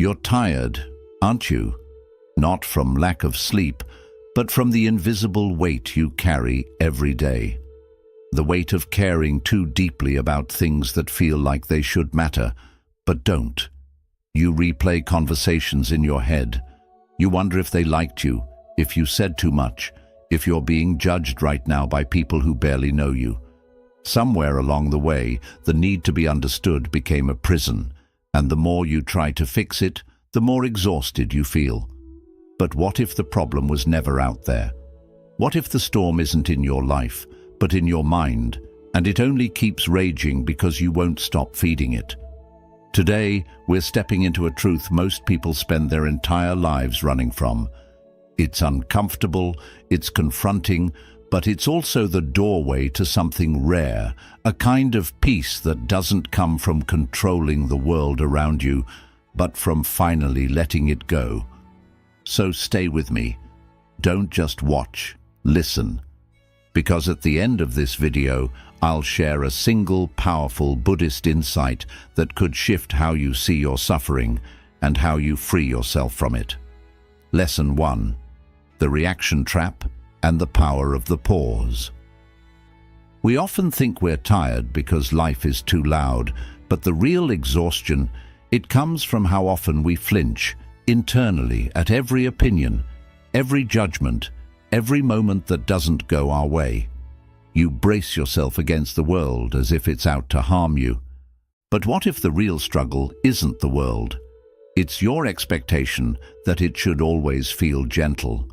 You're tired, aren't you? Not from lack of sleep, but from the invisible weight you carry every day. The weight of caring too deeply about things that feel like they should matter, but don't. You replay conversations in your head. You wonder if they liked you, if you said too much, if you're being judged right now by people who barely know you. Somewhere along the way, the need to be understood became a prison, and the more you try to fix it, the more exhausted you feel. But what if the problem was never out there? What if the storm isn't in your life, but in your mind, and it only keeps raging because you won't stop feeding it? Today, we're stepping into a truth most people spend their entire lives running from. It's uncomfortable, it's confronting, but it's also the doorway to something rare, a kind of peace that doesn't come from controlling the world around you, but from finally letting it go. So stay with me. Don't just watch, listen. Because at the end of this video, I'll share a single powerful Buddhist insight that could shift how you see your suffering and how you free yourself from it. Lesson 1. The reaction trap and the power of the pause. We often think we're tired because life is too loud, but the real exhaustion, it comes from how often we flinch internally at every opinion, every judgment, every moment that doesn't go our way. You brace yourself against the world as if it's out to harm you. But what if the real struggle isn't the world? It's your expectation that it should always feel gentle.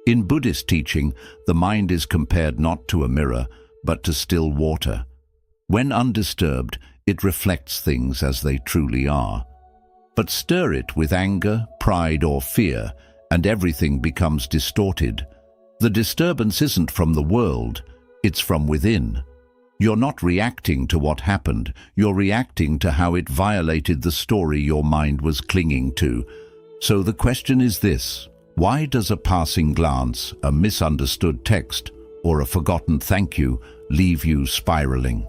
In Buddhist teaching, the mind is compared not to a mirror, but to still water. When undisturbed, it reflects things as they truly are. But stir it with anger, pride, or fear, and everything becomes distorted. The disturbance isn't from the world, it's from within. You're not reacting to what happened, you're reacting to how it violated the story your mind was clinging to. So the question is this: why does a passing glance, a misunderstood text, or a forgotten thank you leave you spiraling?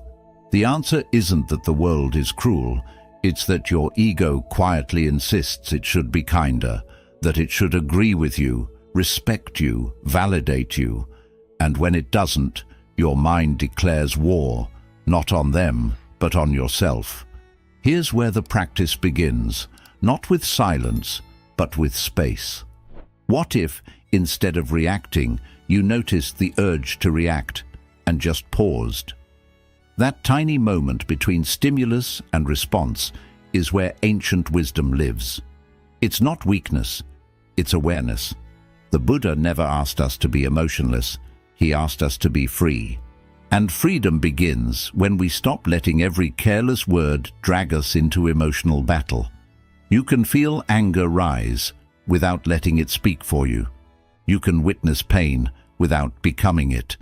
The answer isn't that the world is cruel, it's that your ego quietly insists it should be kinder, that it should agree with you, respect you, validate you. And when it doesn't, your mind declares war, not on them, but on yourself. Here's where the practice begins, not with silence, but with space. What if, instead of reacting, you noticed the urge to react and just paused? That tiny moment between stimulus and response is where ancient wisdom lives. It's not weakness, it's awareness. The Buddha never asked us to be emotionless, he asked us to be free. And freedom begins when we stop letting every careless word drag us into emotional battle. You can feel anger rise without letting it speak for you. You can witness pain without becoming it.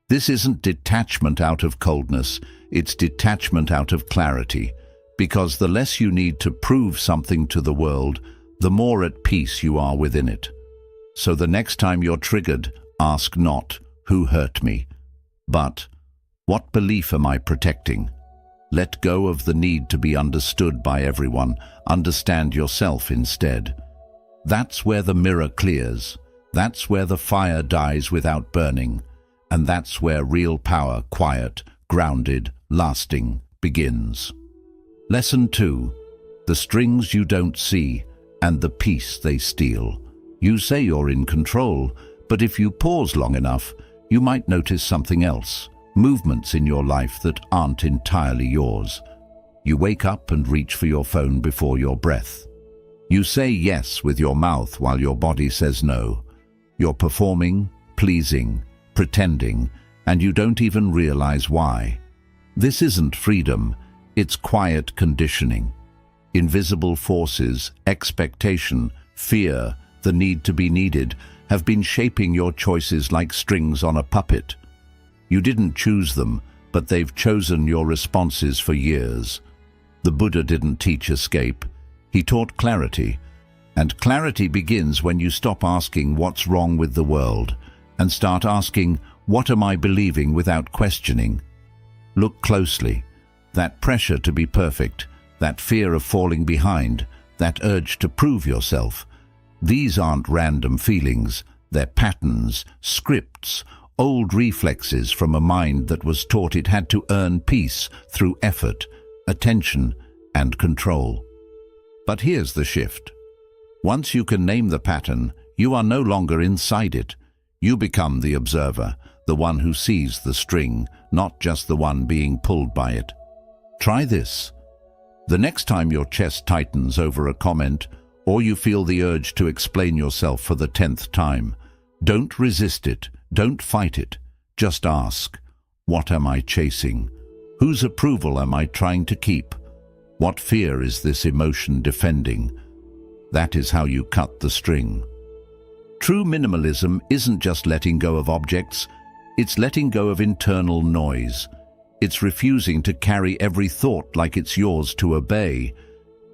This isn't detachment out of coldness, it's detachment out of clarity, because the less you need to prove something to the world, the more at peace you are within it. So the next time you're triggered, ask not, "Who hurt me?" but, "What belief am I protecting?" Let go of the need to be understood by everyone, understand yourself instead. That's where the mirror clears, that's where the fire dies without burning, and that's where real power, quiet, grounded, lasting, begins. Lesson 2. The strings you don't see and the peace they steal. You say you're in control, but if you pause long enough, you might notice something else, movements in your life that aren't entirely yours. You wake up and reach for your phone before your breath. You say yes with your mouth while your body says no. You're performing, pleasing, pretending, and you don't even realize why. This isn't freedom, it's quiet conditioning. Invisible forces, expectation, fear, the need to be needed, have been shaping your choices like strings on a puppet. You didn't choose them, but they've chosen your responses for years. The Buddha didn't teach escape, he taught clarity. And clarity begins when you stop asking what's wrong with the world and start asking, what am I believing without questioning? Look closely. That pressure to be perfect, that fear of falling behind, that urge to prove yourself. These aren't random feelings, they're patterns, scripts, old reflexes from a mind that was taught it had to earn peace through effort, attention, and control. But here's the shift. Once you can name the pattern, you are no longer inside it. You become the observer, the one who sees the string, not just the one being pulled by it. Try this. The next time your chest tightens over a comment, or you feel the urge to explain yourself for the 10th time, don't resist it, don't fight it. Just ask, what am I chasing? Whose approval am I trying to keep? What fear is this emotion defending? That is how you cut the string. True minimalism isn't just letting go of objects, it's letting go of internal noise. It's refusing to carry every thought like it's yours to obey.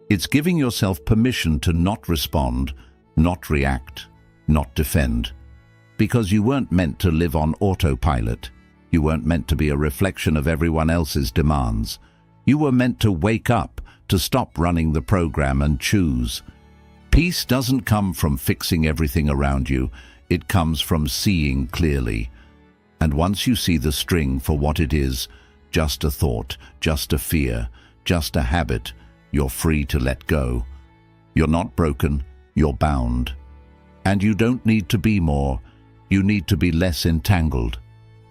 It's giving yourself permission to not respond, not react, not defend. Because you weren't meant to live on autopilot. You weren't meant to be a reflection of everyone else's demands. You were meant to wake up, to stop running the program and choose. Peace doesn't come from fixing everything around you. It comes from seeing clearly. And once you see the string for what it is, just a thought, just a fear, just a habit, you're free to let go. You're not broken, you're bound. And you don't need to be more, you need to be less entangled.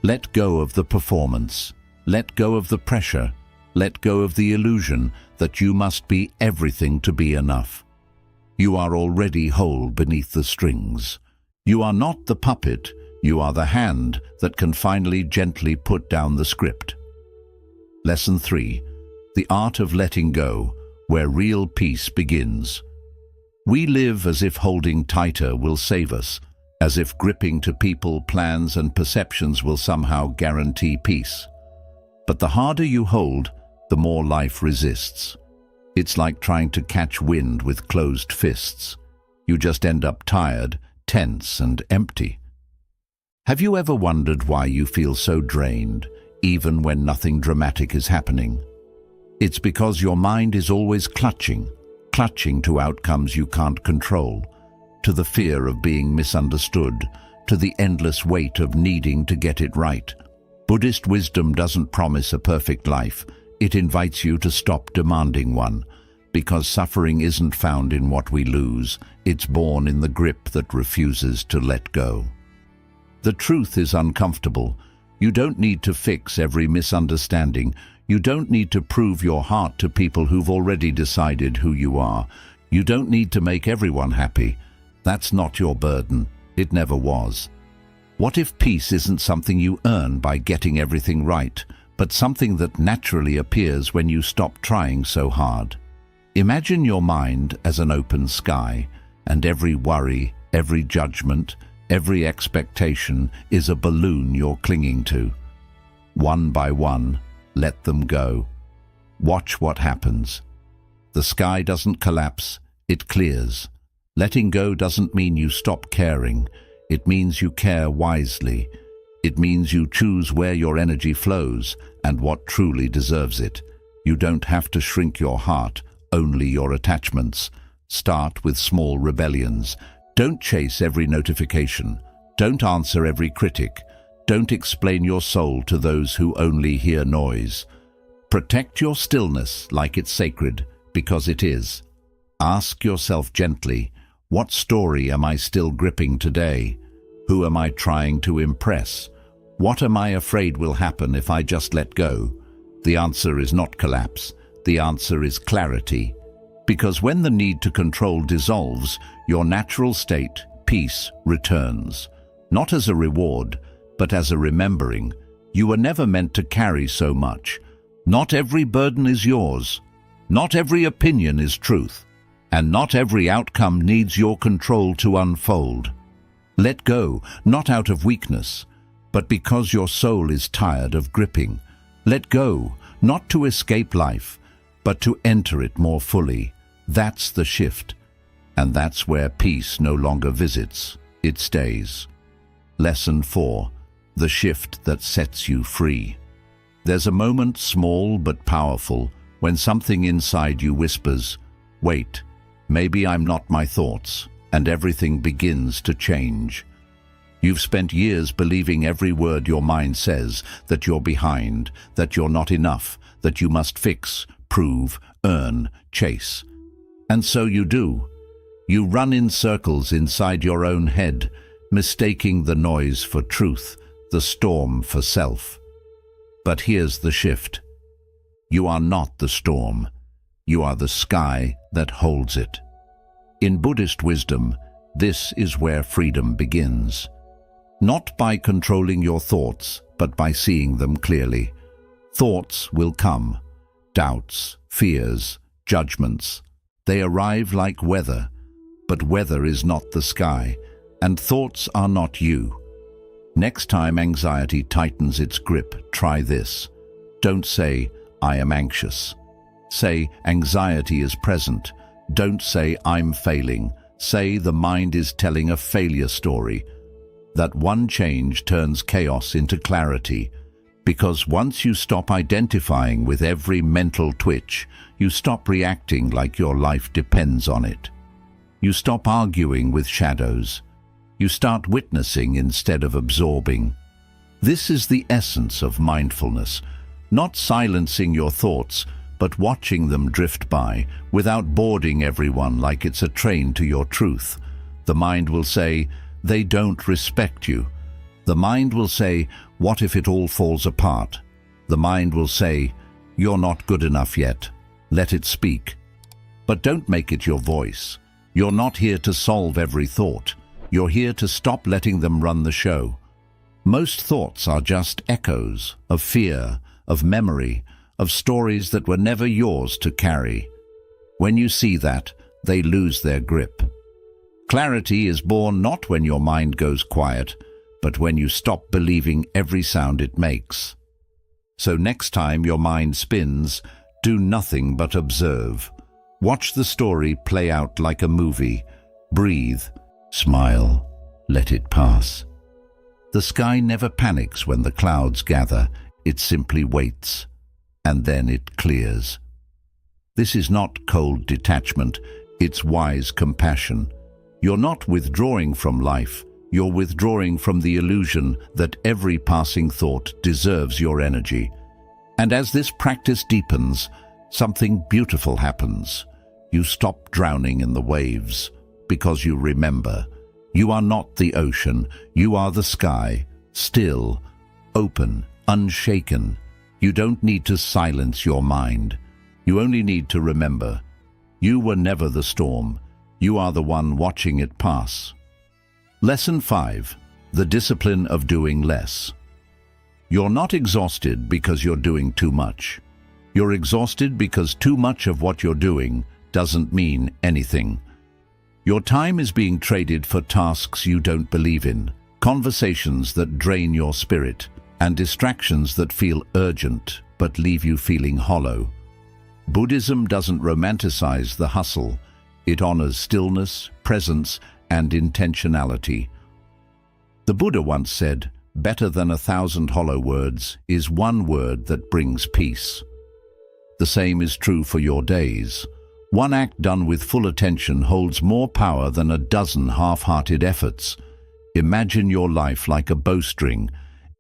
Let go of the performance, let go of the pressure, let go of the illusion that you must be everything to be enough. You are already whole beneath the strings. You are not the puppet, you are the hand that can finally gently put down the script. Lesson 3. The art of letting go, where real peace begins. We live as if holding tighter will save us, as if gripping to people, plans, and perceptions will somehow guarantee peace. But the harder you hold, the more life resists. It's like trying to catch wind with closed fists. You just end up tired, tense, and empty. Have you ever wondered why you feel so drained, even when nothing dramatic is happening? It's because your mind is always clutching to outcomes you can't control, to the fear of being misunderstood, to the endless weight of needing to get it right. Buddhist wisdom doesn't promise a perfect life. It invites you to stop demanding one, because suffering isn't found in what we lose, it's born in the grip that refuses to let go. The truth is uncomfortable. You don't need to fix every misunderstanding. You don't need to prove your heart to people who've already decided who you are. You don't need to make everyone happy. That's not your burden. It never was. What if peace isn't something you earn by getting everything right, but something that naturally appears when you stop trying so hard? Imagine your mind as an open sky, and every worry, every judgment, every expectation is a balloon you're clinging to. One by one, let them go. Watch what happens. The sky doesn't collapse, it clears. Letting go doesn't mean you stop caring. It means you care wisely. It means you choose where your energy flows and what truly deserves it. You don't have to shrink your heart, only your attachments. Start with small rebellions. Don't chase every notification. Don't answer every critic. Don't explain your soul to those who only hear noise. Protect your stillness like it's sacred, because it is. Ask yourself gently, what story am I still gripping today? Who am I trying to impress? What am I afraid will happen if I just let go? The answer is not collapse. The answer is clarity. Because when the need to control dissolves, your natural state, peace, returns. Not as a reward, but as a remembering. You were never meant to carry so much. Not every burden is yours. Not every opinion is truth. And not every outcome needs your control to unfold. Let go, not out of weakness, but because your soul is tired of gripping. Let go, not to escape life, but to enter it more fully. That's the shift. And that's where peace no longer visits, it stays. Lesson 4. The shift that sets you free. There's a moment, small but powerful, when something inside you whispers, wait, maybe I'm not my thoughts, and everything begins to change. You've spent years believing every word your mind says, that you're behind, that you're not enough, that you must fix, prove, earn, chase. And so you do. You run in circles inside your own head, mistaking the noise for truth, the storm for self. But here's the shift. You are not the storm. You are the sky that holds it. In Buddhist wisdom, this is where freedom begins. Not by controlling your thoughts, but by seeing them clearly. Thoughts will come. Doubts, fears, judgments. They arrive like weather, but weather is not the sky, and thoughts are not you. Next time anxiety tightens its grip, try this. Don't say, I am anxious. Say, anxiety is present. Don't say, I'm failing. Say, the mind is telling a failure story. That one change turns chaos into clarity, because once you stop identifying with every mental twitch, you stop reacting like your life depends on it. You stop arguing with shadows. You start witnessing instead of absorbing. This is the essence of mindfulness, not silencing your thoughts, but watching them drift by, without boarding everyone like it's a train to your truth. The mind will say, they don't respect you. The mind will say, what if it all falls apart? The mind will say, you're not good enough yet. Let it speak. But don't make it your voice. You're not here to solve every thought. You're here to stop letting them run the show. Most thoughts are just echoes of fear, of memory, of stories that were never yours to carry. When you see that, they lose their grip. Clarity is born not when your mind goes quiet, but when you stop believing every sound it makes. So next time your mind spins, do nothing but observe. Watch the story play out like a movie. Breathe, smile, let it pass. The sky never panics when the clouds gather. It simply waits, and then it clears. This is not cold detachment, it's wise compassion. You're not withdrawing from life, you're withdrawing from the illusion that every passing thought deserves your energy. And as this practice deepens, something beautiful happens. You stop drowning in the waves, because you remember, you are not the ocean, you are the sky, still, open, unshaken. You don't need to silence your mind. You only need to remember, you were never the storm. You are the one watching it pass. Lesson 5. The discipline of doing less. You're not exhausted because you're doing too much. You're exhausted because too much of what you're doing doesn't mean anything. Your time is being traded for tasks you don't believe in, conversations that drain your spirit, and distractions that feel urgent but leave you feeling hollow. Buddhism doesn't romanticize the hustle. It honors stillness, presence, and intentionality. The Buddha once said, better than 1,000 hollow words is one word that brings peace. The same is true for your days. One act done with full attention holds more power than a dozen half-hearted efforts. Imagine your life like a bowstring.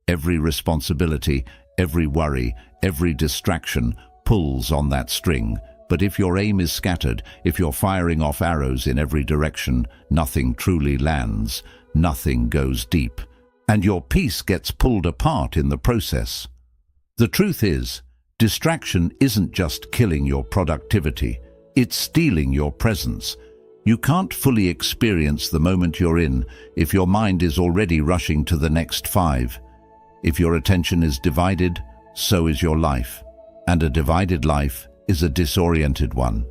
Every responsibility, every worry, every distraction pulls on that string. But if your aim is scattered, if you're firing off arrows in every direction, nothing truly lands, nothing goes deep, and your peace gets pulled apart in the process. The truth is, distraction isn't just killing your productivity, it's stealing your presence. You can't fully experience the moment you're in if your mind is already rushing to the next 5. If your attention is divided, so is your life, and a divided life is a disoriented one.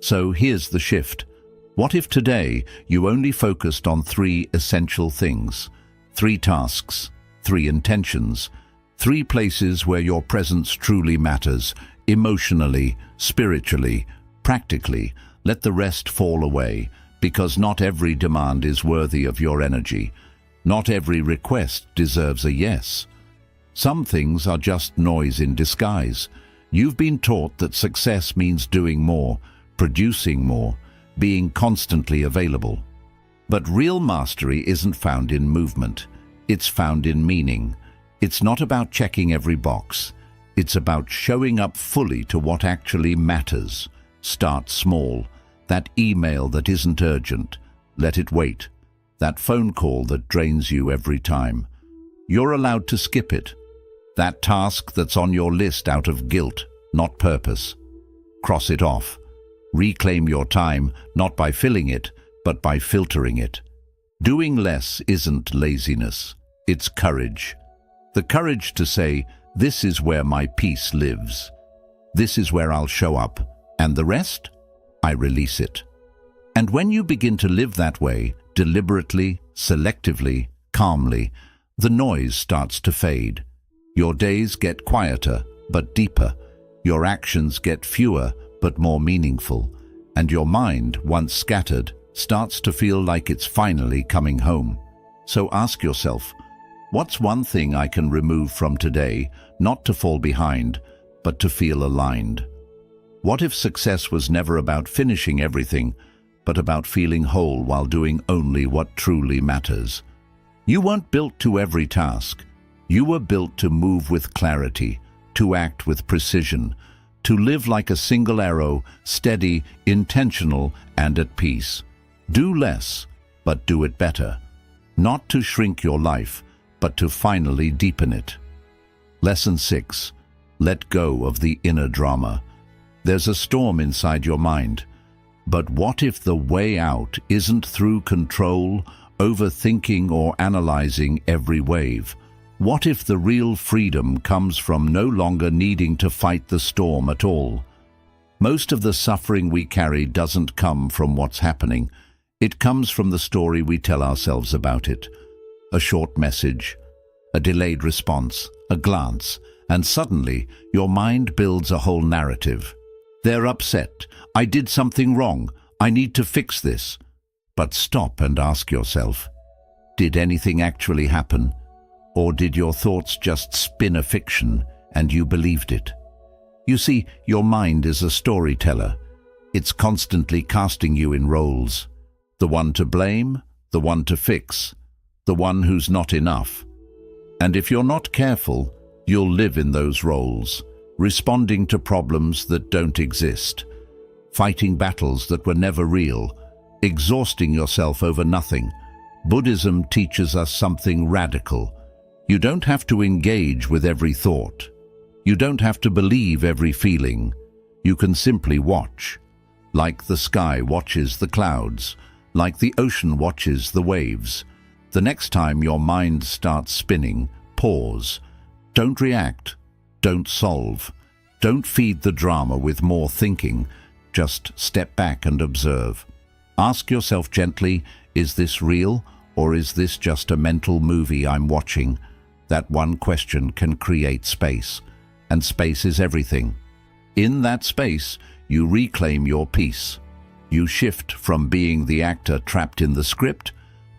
So here's the shift. What if today you only focused on 3 essential things, 3 tasks, 3 intentions, 3 places where your presence truly matters, emotionally, spiritually, practically? Let the rest fall away, because not every demand is worthy of your energy. Not every request deserves a yes. Some things are just noise in disguise. You've been taught that success means doing more, producing more, being constantly available. But real mastery isn't found in movement. It's found in meaning. It's not about checking every box. It's about showing up fully to what actually matters. Start small. That email that isn't urgent, let it wait. That phone call that drains you every time, you're allowed to skip it. That task that's on your list out of guilt, not purpose, cross it off. Reclaim your time, not by filling it, but by filtering it. Doing less isn't laziness, it's courage. The courage to say, this is where my peace lives. This is where I'll show up, and the rest, I release it. And when you begin to live that way, deliberately, selectively, calmly, the noise starts to fade. Your days get quieter, but deeper. Your actions get fewer, but more meaningful. And your mind, once scattered, starts to feel like it's finally coming home. So ask yourself, what's one thing I can remove from today, not to fall behind, but to feel aligned? What if success was never about finishing everything, but about feeling whole while doing only what truly matters? You weren't built to every task. You were built to move with clarity, to act with precision, to live like a single arrow, steady, intentional, and at peace. Do less, but do it better. Not to shrink your life, but to finally deepen it. Lesson 6. Let go of the inner drama. There's a storm inside your mind. But what if the way out isn't through control, overthinking, or analyzing every wave? What if the real freedom comes from no longer needing to fight the storm at all? Most of the suffering we carry doesn't come from what's happening. It comes from the story we tell ourselves about it. A short message, a delayed response, a glance, and suddenly your mind builds a whole narrative. They're upset. I did something wrong. I need to fix this. But stop and ask yourself, did anything actually happen? Or did your thoughts just spin a fiction and you believed it? You see, your mind is a storyteller. It's constantly casting you in roles. The one to blame, the one to fix, the one who's not enough. And if you're not careful, you'll live in those roles, responding to problems that don't exist, fighting battles that were never real, exhausting yourself over nothing. Buddhism teaches us something radical. You don't have to engage with every thought. You don't have to believe every feeling. You can simply watch, like the sky watches the clouds, like the ocean watches the waves. The next time your mind starts spinning, pause. Don't react. Don't solve. Don't feed the drama with more thinking. Just step back and observe. Ask yourself gently, is this real, or is this just a mental movie I'm watching? That one question can create space, and space is everything. In that space, you reclaim your peace. You shift from being the actor trapped in the script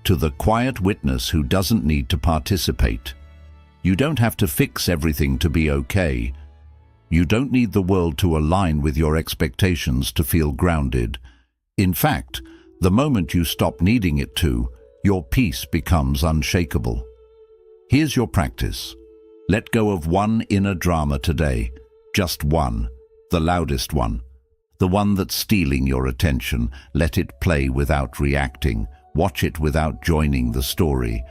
to the quiet witness who doesn't need to participate. You don't have to fix everything to be okay. You don't need the world to align with your expectations to feel grounded. In fact, the moment you stop needing it to, your peace becomes unshakable. Here's your practice. Let go of one inner drama today. Just one, the loudest one. The one that's stealing your attention. Let it play without reacting. Watch it without joining the story.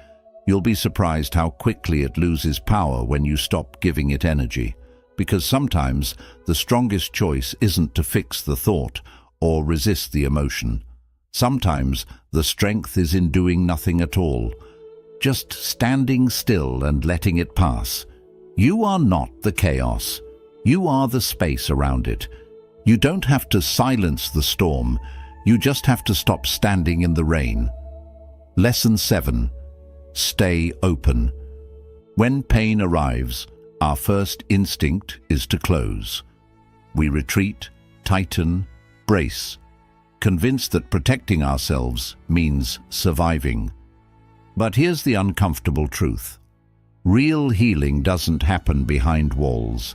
You'll be surprised how quickly it loses power when you stop giving it energy. Because sometimes the strongest choice isn't to fix the thought or resist the emotion. Sometimes the strength is in doing nothing at all, just standing still and letting it pass. You are not the chaos. You are the space around it. You don't have to silence the storm. You just have to stop standing in the rain. Lesson 7. Stay open. When pain arrives, our first instinct is to close. We retreat, tighten, brace, convinced that protecting ourselves means surviving. But here's the uncomfortable truth. Real healing doesn't happen behind walls.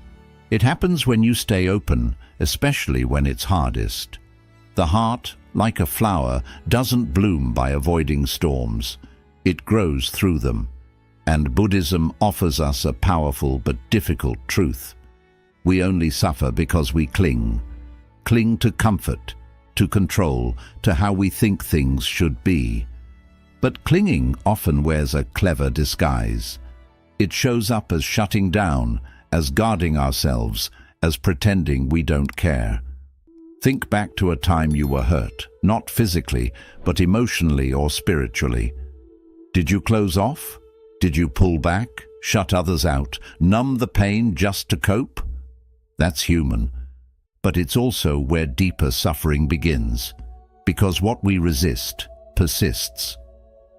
It happens when you stay open, especially when it's hardest. The heart, like a flower, doesn't bloom by avoiding storms. It grows through them. And Buddhism offers us a powerful but difficult truth. We only suffer because we cling. Cling to comfort, to control, to how we think things should be. But clinging often wears a clever disguise. It shows up as shutting down, as guarding ourselves, as pretending we don't care. Think back to a time you were hurt, not physically, but emotionally or spiritually. Did you close off? Did you pull back, shut others out, numb the pain just to cope? That's human. But it's also where deeper suffering begins. Because what we resist persists.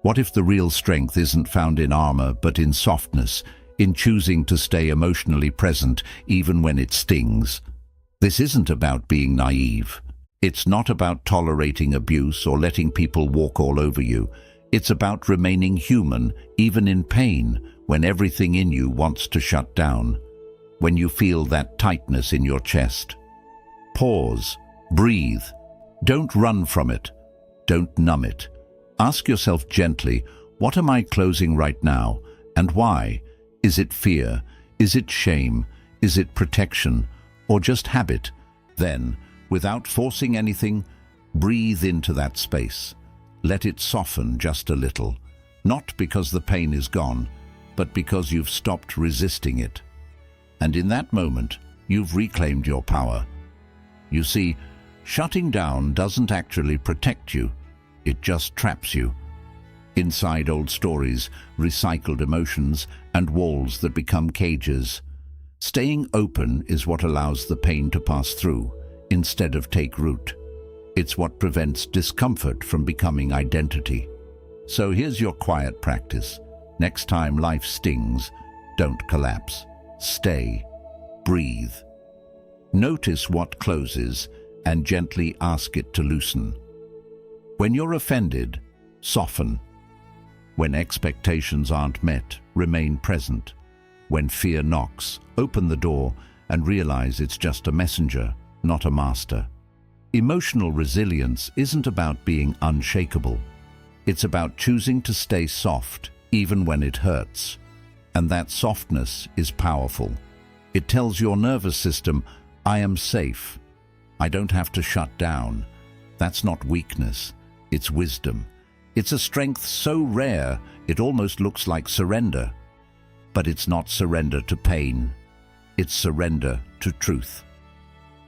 What if the real strength isn't found in armor, but in softness, in choosing to stay emotionally present even when it stings? This isn't about being naive. It's not about tolerating abuse or letting people walk all over you. It's about remaining human, even in pain, when everything in you wants to shut down. When you feel that tightness in your chest. Pause. Breathe. Don't run from it. Don't numb it. Ask yourself gently, what am I closing right now, and why? Is it fear? Is it shame? Is it protection? Or just habit? Then, without forcing anything, breathe into that space. Let it soften just a little, not because the pain is gone, but because you've stopped resisting it. And in that moment, you've reclaimed your power. You see, shutting down doesn't actually protect you. It just traps you. Inside old stories, recycled emotions, and walls that become cages. Staying open is what allows the pain to pass through, instead of take root. It's what prevents discomfort from becoming identity. So here's your quiet practice. Next time life stings, don't collapse. Stay. Breathe. Notice what closes and gently ask it to loosen. When you're offended, soften. When expectations aren't met, remain present. When fear knocks, open the door and realize it's just a messenger, not a master. Emotional resilience isn't about being unshakable. It's about choosing to stay soft, even when it hurts. And that softness is powerful. It tells your nervous system, I am safe. I don't have to shut down. That's not weakness, it's wisdom. It's a strength so rare, it almost looks like surrender. But it's not surrender to pain. It's surrender to truth.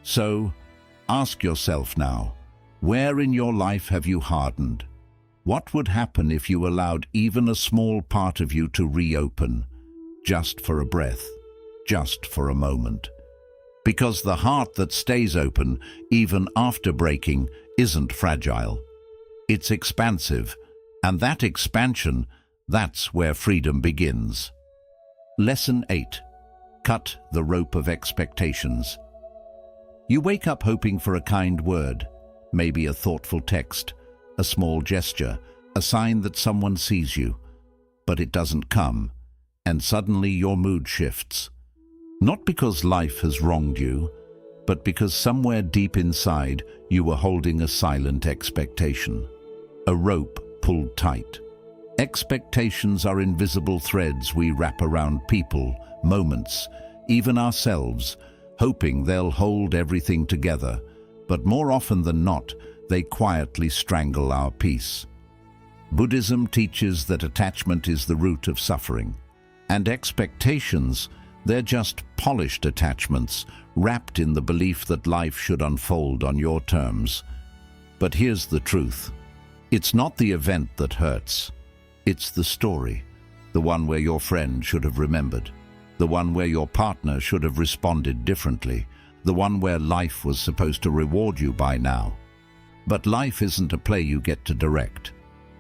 So, ask yourself now, where in your life have you hardened? What would happen if you allowed even a small part of you to reopen, just for a breath, just for a moment? Because the heart that stays open, even after breaking, isn't fragile. It's expansive, and that expansion, that's where freedom begins. Lesson 8. Cut the rope of expectations. You wake up hoping for a kind word, maybe a thoughtful text, a small gesture, a sign that someone sees you. But it doesn't come, and suddenly your mood shifts. Not because life has wronged you, but because somewhere deep inside you were holding a silent expectation. A rope pulled tight. Expectations are invisible threads we wrap around people, moments, even ourselves, hoping they'll hold everything together, but more often than not, they quietly strangle our peace. Buddhism teaches that attachment is the root of suffering, and expectations, they're just polished attachments, wrapped in the belief that life should unfold on your terms. But here's the truth. It's not the event that hurts. It's the story, the one where your friend should have remembered, the one where your partner should have responded differently, the one where life was supposed to reward you by now. But life isn't a play you get to direct.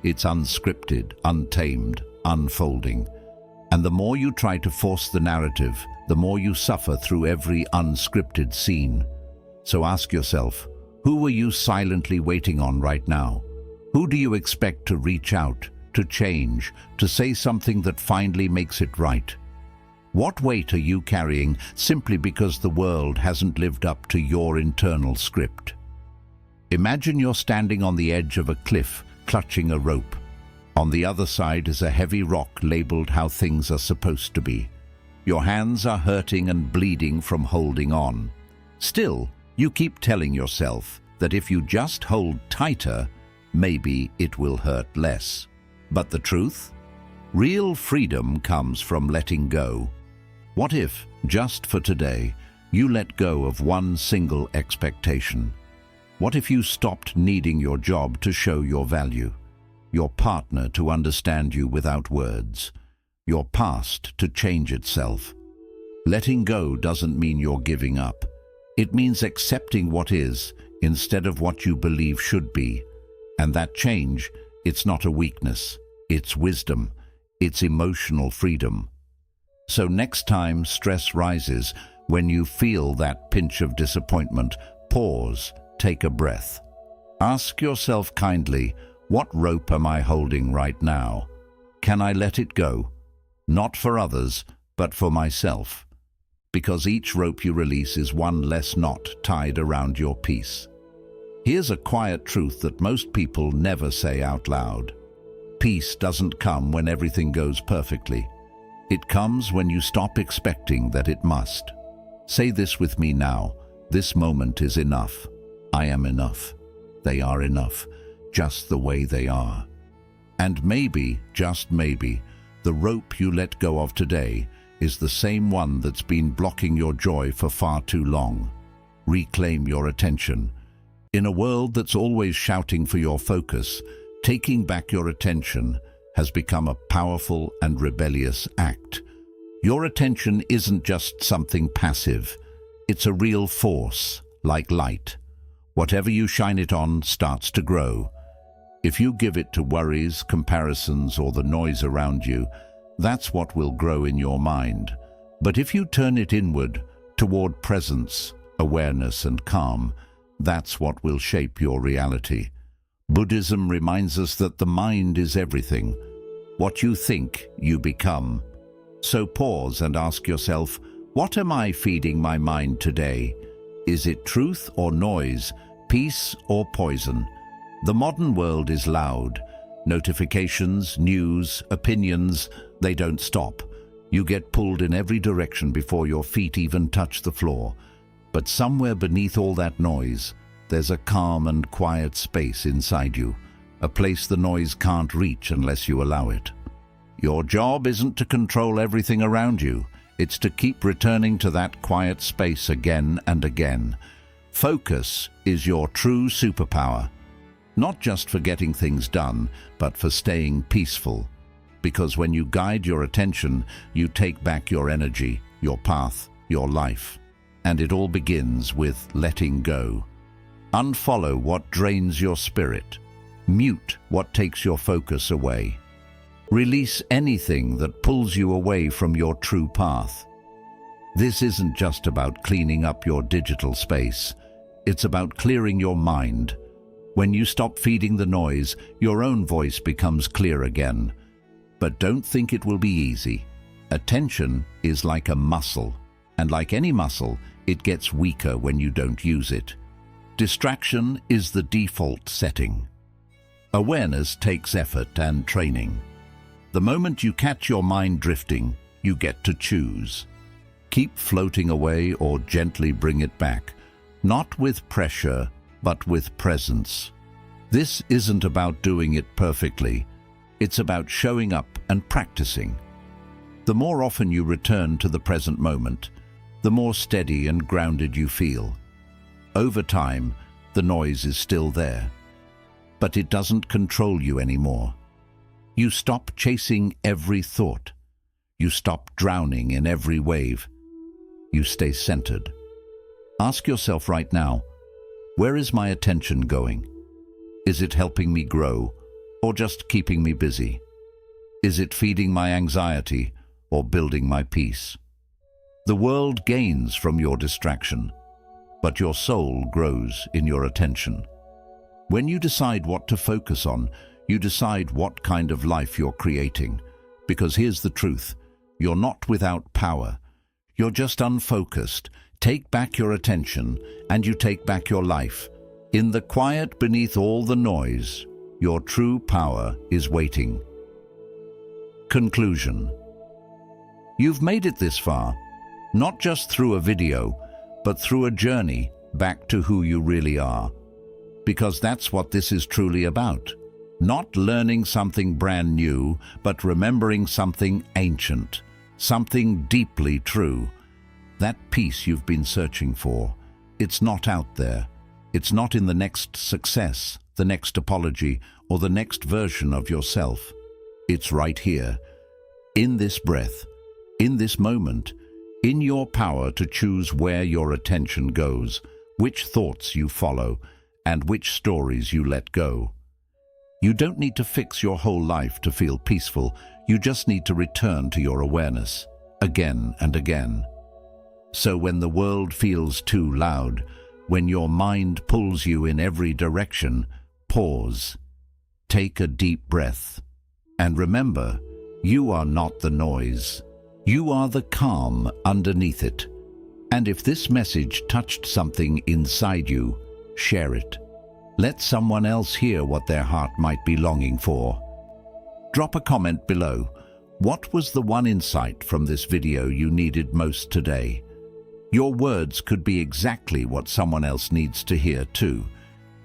It's unscripted, untamed, unfolding. And the more you try to force the narrative, the more you suffer through every unscripted scene. So ask yourself, who are you silently waiting on right now? Who do you expect to reach out, to change, to say something that finally makes it right? What weight are you carrying simply because the world hasn't lived up to your internal script? Imagine you're standing on the edge of a cliff, clutching a rope. On the other side is a heavy rock labeled how things are supposed to be. Your hands are hurting and bleeding from holding on. Still, you keep telling yourself that if you just hold tighter, maybe it will hurt less. But the truth? Real freedom comes from letting go. What if, just for today, you let go of one single expectation? What if you stopped needing your job to show your value, your partner to understand you without words, your past to change itself? Letting go doesn't mean you're giving up. It means accepting what is instead of what you believe should be. And that change, it's not a weakness, it's wisdom, it's emotional freedom. So next time stress rises, when you feel that pinch of disappointment, pause, take a breath. Ask yourself kindly, what rope am I holding right now? Can I let it go? Not for others, but for myself. Because each rope you release is one less knot tied around your peace. Here's a quiet truth that most people never say out loud. Peace doesn't come when everything goes perfectly. It comes when you stop expecting that it must. Say this with me now. This moment is enough. I am enough. They are enough, just the way they are. And maybe, just maybe, the rope you let go of today is the same one that's been blocking your joy for far too long. Reclaim your attention. In a world that's always shouting for your focus, taking back your attention has become a powerful and rebellious act. Your attention isn't just something passive. It's a real force, like light. Whatever you shine it on starts to grow. If you give it to worries, comparisons, or the noise around you, that's what will grow in your mind. But if you turn it inward, toward presence, awareness, and calm, that's what will shape your reality. Buddhism reminds us that the mind is everything. What you think, you become. So pause and ask yourself, what am I feeding my mind today? Is it truth or noise, peace or poison? The modern world is loud. Notifications, news, opinions, they don't stop. You get pulled in every direction before your feet even touch the floor. But somewhere beneath all that noise, there's a calm and quiet space inside you, a place the noise can't reach unless you allow it. Your job isn't to control everything around you. It's to keep returning to that quiet space again and again. Focus is your true superpower. Not just for getting things done, but for staying peaceful. Because when you guide your attention, you take back your energy, your path, your life. And it all begins with letting go. Unfollow what drains your spirit. Mute what takes your focus away. Release anything that pulls you away from your true path. This isn't just about cleaning up your digital space. It's about clearing your mind. When you stop feeding the noise, your own voice becomes clear again. But don't think it will be easy. Attention is like a muscle, and like any muscle, it gets weaker when you don't use it. Distraction is the default setting. Awareness takes effort and training. The moment you catch your mind drifting, you get to choose. Keep floating away or gently bring it back, not with pressure, but with presence. This isn't about doing it perfectly. It's about showing up and practicing. The more often you return to the present moment, the more steady and grounded you feel. Over time, the noise is still there, but it doesn't control you anymore. You stop chasing every thought. You stop drowning in every wave. You stay centered. Ask yourself right now, where is my attention going? Is it helping me grow, or just keeping me busy? Is it feeding my anxiety, or building my peace? The world gains from your distraction, but your soul grows in your attention. When you decide what to focus on, you decide what kind of life you're creating. Because here's the truth, you're not without power. You're just unfocused. Take back your attention, and you take back your life. In the quiet beneath all the noise, your true power is waiting. Conclusion. You've made it this far, not just through a video, but through a journey back to who you really are. Because that's what this is truly about. Not learning something brand new, but remembering something ancient, something deeply true. That peace you've been searching for, it's not out there. It's not in the next success, the next apology, or the next version of yourself. It's right here, in this breath, in this moment, in your power to choose where your attention goes, which thoughts you follow, and which stories you let go. You don't need to fix your whole life to feel peaceful. You just need to return to your awareness, again and again. So when the world feels too loud, when your mind pulls you in every direction, pause. Take a deep breath. And remember, you are not the noise. You are the calm underneath it. And if this message touched something inside you, share it. Let someone else hear what their heart might be longing for. Drop a comment below. What was the one insight from this video you needed most today? Your words could be exactly what someone else needs to hear too.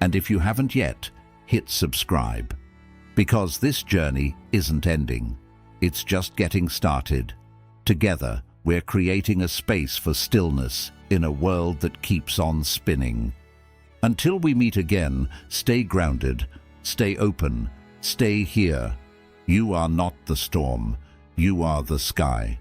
And if you haven't yet, hit subscribe. Because this journey isn't ending. It's just getting started. Together, we're creating a space for stillness in a world that keeps on spinning. Until we meet again, stay grounded, stay open, stay here. You are not the storm, you are the sky.